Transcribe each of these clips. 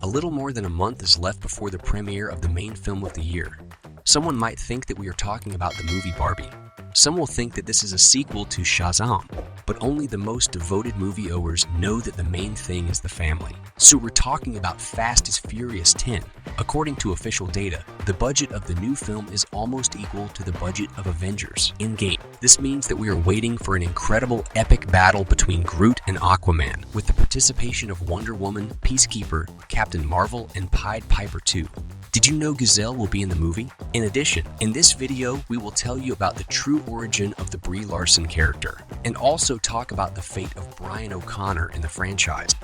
little more than a month is left before the premiere of the main film of the year. Someone might think that we are talking about the movie Barbie. Some will think that this is a sequel to Shazam, but only the most devoted moviegoers know that the main thing is the family. So we're talking about Fast and Furious 10. According to official data, the budget of the new film is almost equal to the budget of Avengers in-game. This means that we are waiting for an incredible epic battle between Groot and Aquaman, with the participation of Wonder Woman, Peacekeeper, Captain Marvel, and Pied Piper 2. Did you know Giselle will be in the movie? In addition, in this video, we will tell you about the true origin of the Brie Larson character, and also talk about the fate of Brian O'Connor in the franchise.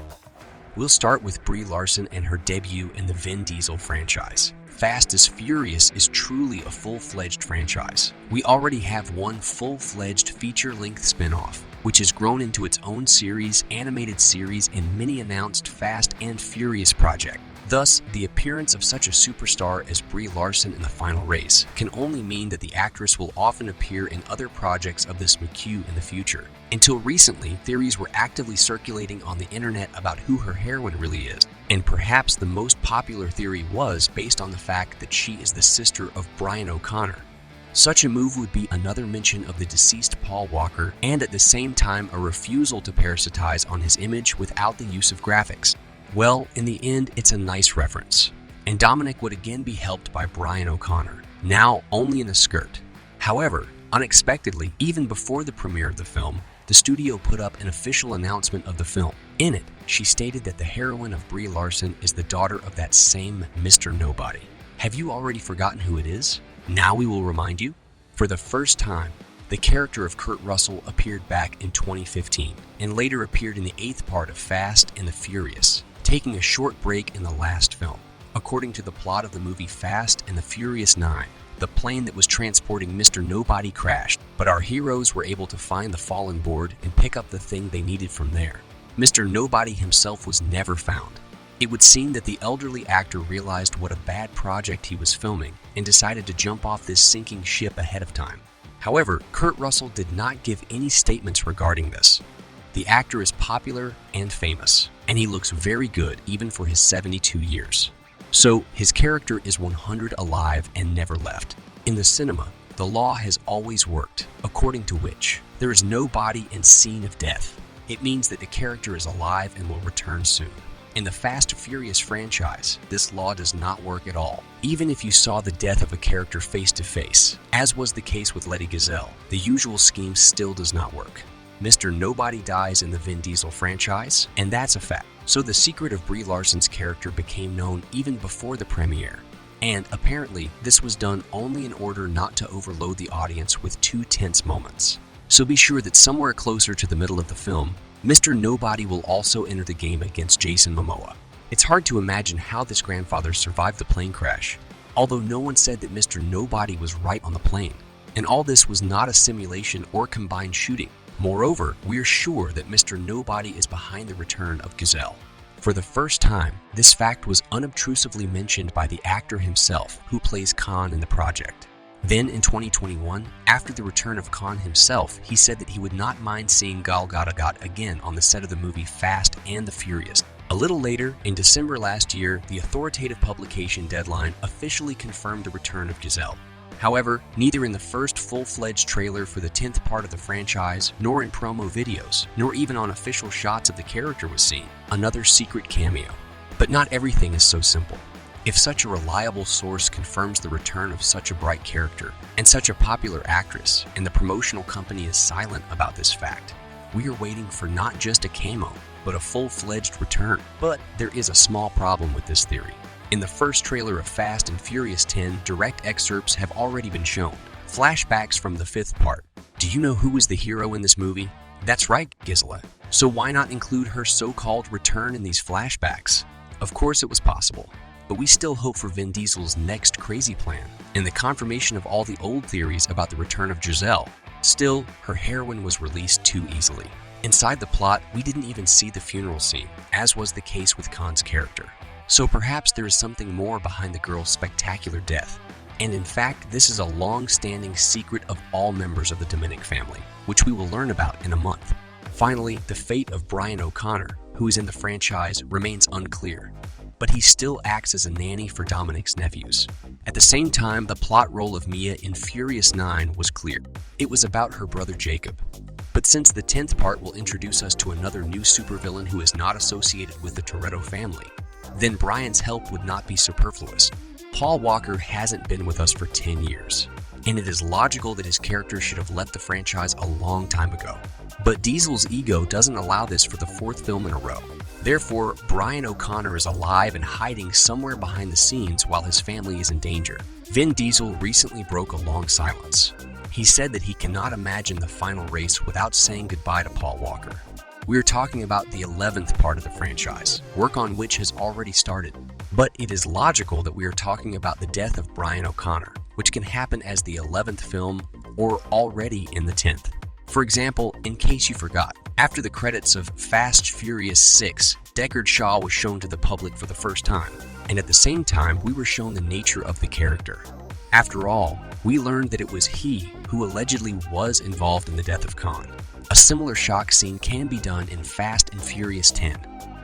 We'll start with Brie Larson and her debut in the Vin Diesel franchise. Fast and Furious is truly a full-fledged franchise. We already have one full-fledged feature-length spin-off, which has grown into its own series, animated series, and many-announced Fast and Furious project. Thus, the appearance of such a superstar as Brie Larson in the final race can only mean that the actress will often appear in other projects of this McHugh in the future. Until recently, theories were actively circulating on the internet about who her heroine really is, and perhaps the most popular theory was based on the fact that she is the sister of Brian O'Connor. Such a move would be another mention of the deceased Paul Walker, and at the same time a refusal to parasitize on his image without the use of graphics. Well, in the end, it's a nice reference. And Dominic would again be helped by Brian O'Connor, now only in a skirt. However, unexpectedly, even before the premiere of the film, the studio put up an official announcement of the film. In it, she stated that the heroine of Brie Larson is the daughter of that same Mr. Nobody. Have you already forgotten who it is? Now we will remind you. For the first time, the character of Kurt Russell appeared back in 2015, and later appeared in the 8th part of Fast and the Furious, taking a short break in the last film. According to the plot of the movie Fast and the Furious 9, the plane that was transporting Mr. Nobody crashed, but our heroes were able to find the fallen board and pick up the thing they needed from there. Mr. Nobody himself was never found. It would seem that the elderly actor realized what a bad project he was filming and decided to jump off this sinking ship ahead of time. However, Kurt Russell did not give any statements regarding this. The actor is popular and famous, and he looks very good even for his 72 years. So, his character is 100 alive and never left. In the cinema, the law has always worked, according to which there is no body and scene of death. It means that the character is alive and will return soon. In the Fast and Furious franchise, this law does not work at all. Even if you saw the death of a character face to face, as was the case with Lady Giselle, the usual scheme still does not work. Mr. Nobody dies in the Vin Diesel franchise, and that's a fact. So the secret of Brie Larson's character became known even before the premiere. And apparently, this was done only in order not to overload the audience with too tense moments. So be sure that somewhere closer to the middle of the film, Mr. Nobody will also enter the game against Jason Momoa. It's hard to imagine how this grandfather survived the plane crash, although no one said that Mr. Nobody was right on the plane. And all this was not a simulation or combined shooting. Moreover, we're sure that Mr. Nobody is behind the return of Giselle. For the first time, this fact was unobtrusively mentioned by the actor himself who plays Khan in the project. Then in 2021, after the return of Khan himself, he said that he would not mind seeing Gal Gadot again on the set of the movie Fast and the Furious. A little later, in December last year, the authoritative publication Deadline officially confirmed the return of Giselle. However, neither in the first full-fledged trailer for the 10th part of the franchise, nor in promo videos, nor even on official shots of the character was seen another secret cameo. But not everything is so simple. If such a reliable source confirms the return of such a bright character and such a popular actress, and the promotional company is silent about this fact, we are waiting for not just a camo, but a full-fledged return. But there is a small problem with this theory. In the first trailer of Fast and Furious 10, direct excerpts have already been shown. Flashbacks from the 5th part. Do you know who was the hero in this movie? That's right, Giselle. So why not include her so-called return in these flashbacks? Of course it was possible, but we still hope for Vin Diesel's next crazy plan and the confirmation of all the old theories about the return of Giselle. Still, her heroine was released too easily. Inside the plot, we didn't even see the funeral scene, as was the case with Khan's character. So perhaps there is something more behind the girl's spectacular death. And in fact, this is a long-standing secret of all members of the Dominic family, which we will learn about in a month. Finally, the fate of Brian O'Connor, who is in the franchise, remains unclear. but he still acts as a nanny for Dominic's nephews. At the same time, the plot role of Mia in Furious 9 was clear. It was about her brother Jacob. But since the 10th part will introduce us to another new supervillain who is not associated with the Toretto family, then Brian's help would not be superfluous. Paul Walker hasn't been with us for 10 years, and it is logical that his character should have left the franchise a long time ago. But Diesel's ego doesn't allow this for the 4th film in a row. Therefore, Brian O'Connor is alive and hiding somewhere behind the scenes while his family is in danger. Vin Diesel recently broke a long silence. He said that he cannot imagine the final race without saying goodbye to Paul Walker. We are talking about the 11th part of the franchise, work on which has already started. But it is logical that we are talking about the death of Brian O'Connor, which can happen as the 11th film or already in the 10th. For example, in case you forgot, after the credits of Fast Furious 6, Deckard Shaw was shown to the public for the first time, and at the same time we were shown the nature of the character. After all, we learned that it was he who allegedly was involved in the death of Khan. A similar shock scene can be done in Fast and Furious 10.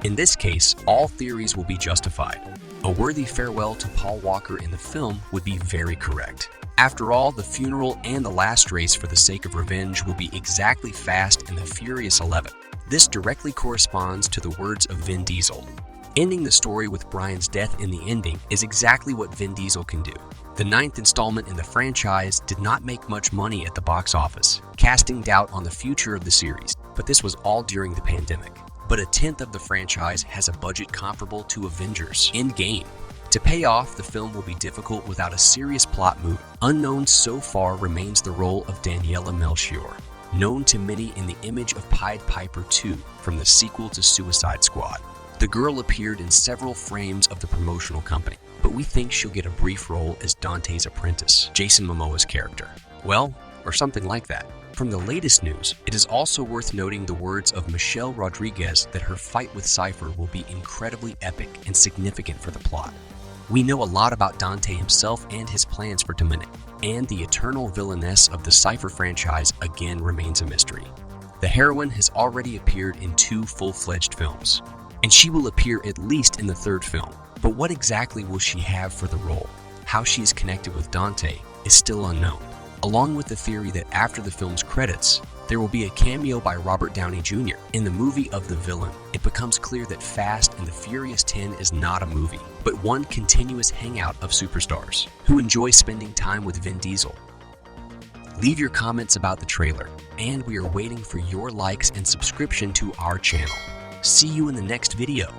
In this case, all theories will be justified. A worthy farewell to Paul Walker in the film would be very correct. After all, the funeral and the last race for the sake of revenge will be exactly Fast and the Furious 11. This directly corresponds to the words of Vin Diesel. Ending the story with Brian's death in the ending is exactly what Vin Diesel can do. The 9th installment in the franchise did not make much money at the box office, casting doubt on the future of the series, but this was all during the pandemic. But a 10th of the franchise has a budget comparable to Avengers Endgame. To pay off, the film will be difficult without a serious plot move. Unknown so far remains the role of Daniela Melchior, known to many in the image of Pied Piper 2 from the sequel to Suicide Squad. The girl appeared in several frames of the promotional company, but we think she'll get a brief role as Dante's apprentice, Jason Momoa's character. Well, or something like that. From the latest news, it is also worth noting the words of Michelle Rodriguez that her fight with Cypher will be incredibly epic and significant for the plot. We know a lot about Dante himself and his plans for Dominic, and the eternal villainess of the Cypher franchise again remains a mystery. The heroine has already appeared in 2 full-fledged films, and she will appear at least in the 3rd film. But what exactly will she have for the role? How she is connected with Dante is still unknown. Along with the theory that after the film's credits, there will be a cameo by Robert Downey Jr. in the movie of the villain. It becomes clear that Fast and the Furious 10 is not a movie, but one continuous hangout of superstars who enjoy spending time with Vin Diesel. Leave your comments about the trailer, and we are waiting for your likes and subscription to our channel. See you in the next video.